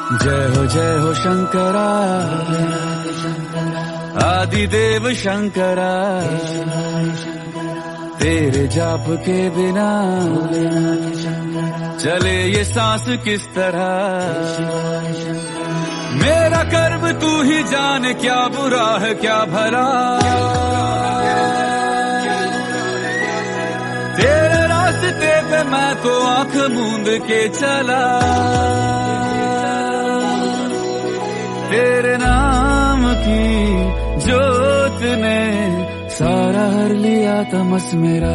जय हो शंकरा, आदिदेव शंकरा, तेरे जाप के बिना चले ये सांस किस तरह। मेरा कर्म तू ही जाने, क्या बुरा है क्या भला। तेरे रास्ते पे मैं तो आंख मूंद के चला, तेरे नाम की जोत ने सारा हर लिया तमस मेरा।